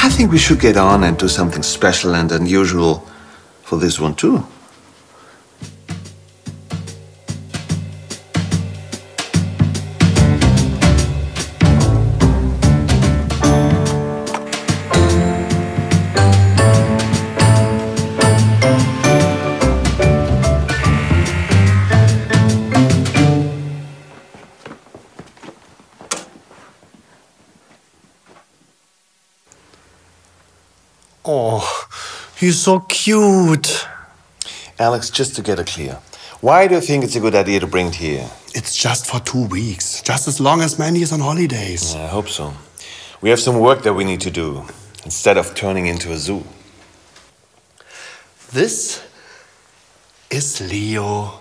I think we should get on and do something special and unusual for this one too. Oh, he's so cute. Alex, just to get it clear, why do you think it's a good idea to bring it here? It's just for 2 weeks, just as long as Mandy is on holidays. I hope so. We have some work that we need to do, instead of turning into a zoo. This is Leo.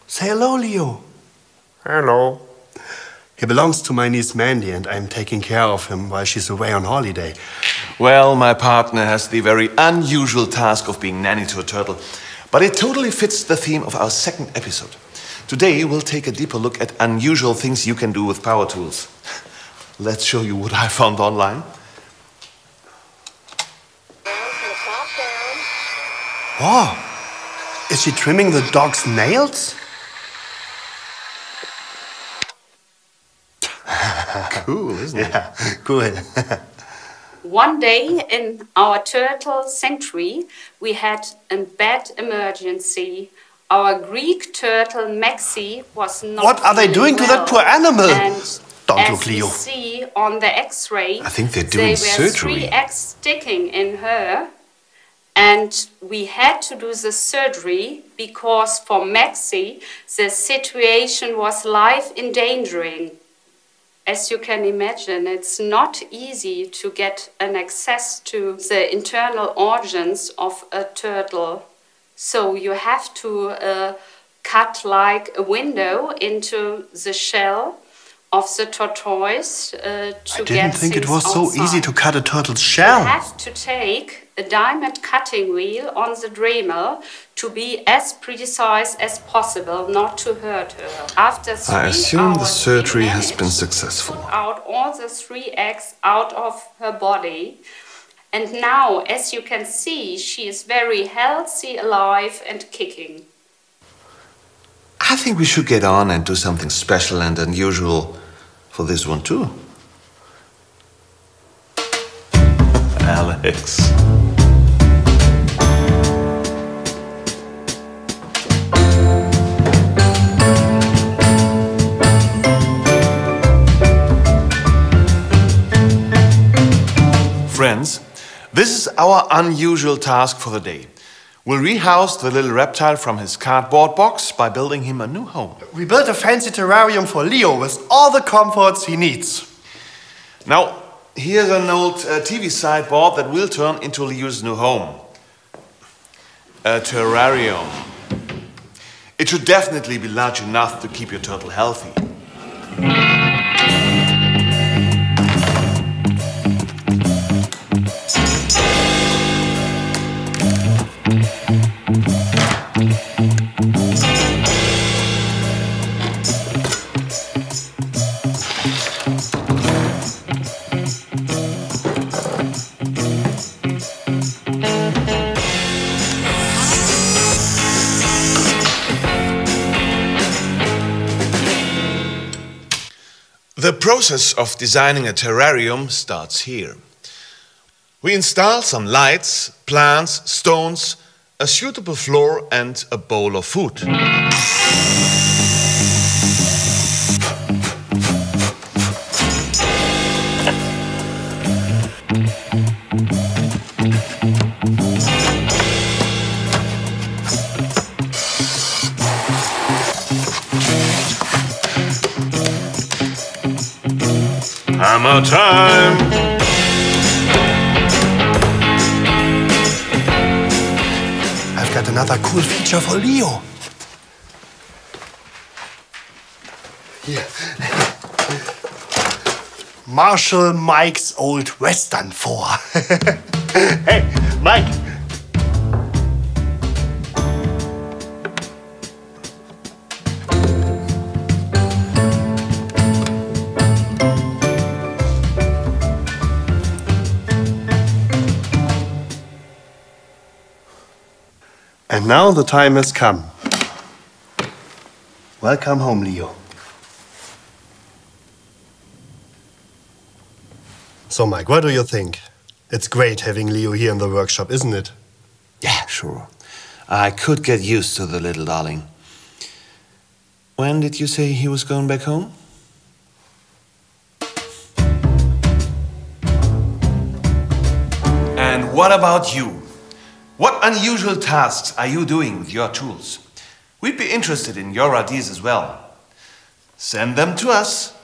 Say hello, Leo. Hello. He belongs to my niece Mandy, and I'm taking care of him while she's away on holiday. Well, my partner has the very unusual task of being nanny to a turtle, but it totally fits the theme of our second episode. Today, we'll take a deeper look at unusual things you can do with power tools. Let's show you what I found online. Oh, is she trimming the dog's nails? Cool, isn't it? Yeah, cool. One day in our turtle sanctuary, we had a bad emergency. Our Greek turtle, Maxi, was not What are they doing to that poor animal? And Don't look, Leo. as we see on the X-ray, I think they're doing surgery. there were 3 eggs sticking in her. And we had to do the surgery because for Maxi, the situation was life-endangering. As you can imagine, it's not easy to get an access to the internal organs of a turtle. So you have to cut like a window into the shell of the tortoise to get I didn't think it was so outside. easy to cut a turtle's shell. You have to take a diamond cutting wheel on the Dremel to be as precise as possible, not to hurt her. After 3 I assume the hours, surgery we has been managed successful. to put out all the 3 eggs out of her body. And now, as you can see, she is very healthy, alive and kicking. I think we should get on and do something special and unusual for this one too. Alex. Friends, this is our unusual task for the day. We'll rehouse the little reptile from his cardboard box by building him a new home. We built a fancy terrarium for Leo with all the comforts he needs. Now, here's an old TV sideboard that will turn into Leo's new home. A terrarium. It should definitely be large enough to keep your turtle healthy. The process of designing a terrarium starts here. We install some lights, plants, stones, a suitable floor and a bowl of food. Hammer time! I've got another cool feature for Leo. Here. Marshall Mike's old Western 4. Hey, Mike. And now the time has come. Welcome home, Leo. So, Mike, what do you think? It's great having Leo here in the workshop, isn't it? Yeah, sure. I could get used to the little darling. When did you say he was going back home? And what about you? What unusual tasks are you doing with your tools? We'd be interested in your ideas as well. Send them to us.